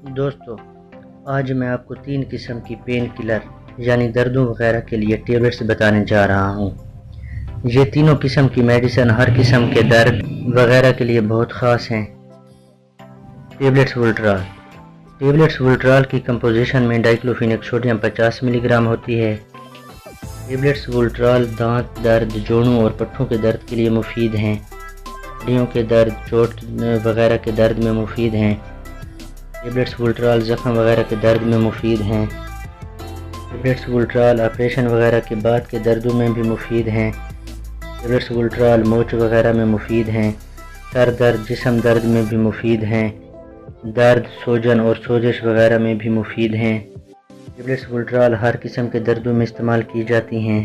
دوستو، آج میں آپ کو 3 قسم کی پین کلر یعنی دردوں وغیرہ کے لیے ٹیبلٹس بتانے جا رہا ہوں۔ یہ تینوں قسم کی میڈیسن ہر قسم کے درد وغیرہ کے لیے بہت خاص ہیں۔ ٹیبلٹس ولٹرال۔ ٹیبلٹس ولٹرال کی کمپوزیشن میں ڈائکلوفینیک سوڈیم 50 ملی گرام ہوتی ہے۔ ٹیبلٹس ولٹرال دانت درد، جوڑوں اور پٹھوں کے درد کے لیے مفید ہیں۔ ہڈیوں کے درد، چوٹ وغیرہ کے درد میں مفید ہیں۔ ٹیبلٹس ولٹرال زخم وغیرہ کے درد میں مفید ہیں۔ ٹیبلٹس ولٹرال آپریشن وغیرہ کے بعد کے دردوں میں بھی مفید ہیں۔ ٹیبلٹس ولٹرال موچ وغیرہ میں مفید ہیں۔ سر درد، جسم درد میں بھی مفید ہیں۔ درد، سوجن اور سوزش وغیرہ میں بھی مفید ہیں۔ ٹیبلٹس ولٹرال ہر قسم کے دردوں میں استعمال کی جاتی ہیں۔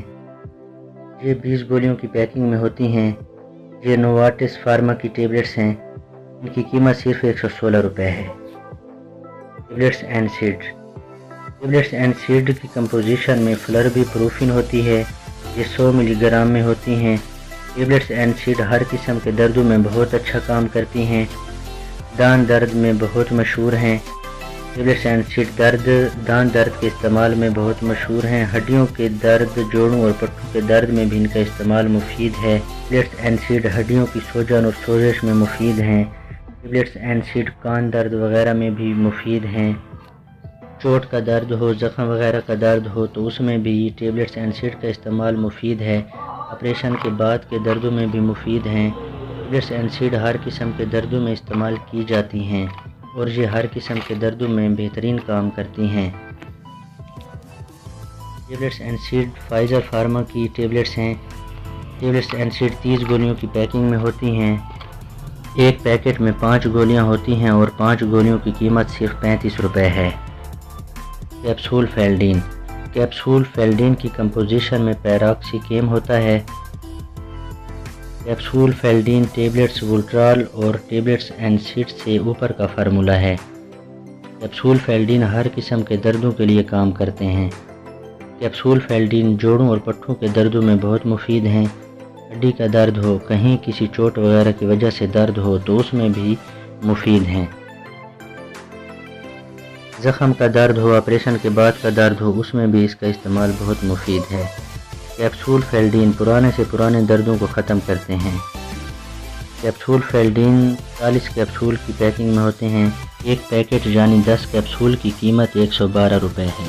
یہ 20 گولیوں کی پیکنگ میں ہوتی ہیں۔ یہ نوارٹس فارما کی ٹیبلٹس ہیں۔ ان کی قیمت صرف 116 روپے ہے۔ Tablets Ansaid. Tablets Ansaid کی کمپوزیشن میں فلربی پروفین ہوتی ہے۔ یہ 100 ملی گرام میں ہوتی ہیں۔ ٹیبلٹس اینڈ سیڈ ہر قسم کے دردوں میں بہت اچھا کام کرتی ہیں۔ دان درد میں بہت مشہور ہیں۔ ٹیبلٹس اینڈ سیڈ دان درد کے استعمال میں بہت مشہور ہیں۔ ہڈیوں کے درد، جوڑوں اور پٹھوں کے درد میں بھی ان کا استعمال مفید ہے۔ ٹیبلٹس اینڈ سیڈ ہڈیوں کی سوجن اور سوزش میں مفید ہیں۔ ٹیبلٹس اینڈ سیڈ کان درد وغیرہ میں بھی مفید ہیں۔ چوٹ کا درد ہو، زخم وغیرہ کا درد ہو تو اس میں بھی ٹیبلٹس اینڈ سیڈ کا استعمال مفید ہے۔ آپریشن کے بعد کے دردوں میں بھی مفید ہیں۔ ٹیبلٹس اینڈ سیڈ ہر قسم کے دردوں میں استعمال کی جاتی ہیں اور یہ ہر قسم کے دردوں میں بہترین کام کرتی ہیں۔ Tablets Ansaid Pfizer pharma کی ٹیبلٹس ہیں۔ ٹیبلٹس اینڈ سیڈ 30 گولیوں کی پیکنگ میں ہوتی ہیں۔ ایک پیکٹ میں 5 گولیاں ہوتی ہیں اور 5 گولیوں کی قیمت صرف 35 روپے ہے۔ کیپسول فیلڈین۔ کیپسول فیلڈین کی کمپوزیشن میں پیراکسیکیم ہوتا ہے۔ کیپسول فیلڈین ٹیبلٹس ولٹرال اور ٹیبلٹس اینڈ سیڈ سے اوپر کا فارمولہ ہے۔ کیپسول فیلڈین ہر قسم کے دردوں کے لیے کام کرتے ہیں۔ کیپسول فیلڈین جوڑوں اور پٹھوں کے دردوں میں بہت مفید ہیں۔ ہڈی کا درد ہو، کہیں کسی چوٹ وغیرہ کی وجہ سے درد ہو تو اس میں بھی مفید ہیں۔ زخم کا درد ہو، آپریشن کے بعد کا درد ہو، اس میں بھی اس کا استعمال بہت مفید ہے۔ کیپسول فیلڈین پرانے سے پرانے دردوں کو ختم کرتے ہیں۔ کیپسول فیلڈین 40 کیپسول کی پیکنگ میں ہوتے ہیں۔ ایک پیکٹ یعنی 10 کیپسول کی قیمت 112 روپے ہے۔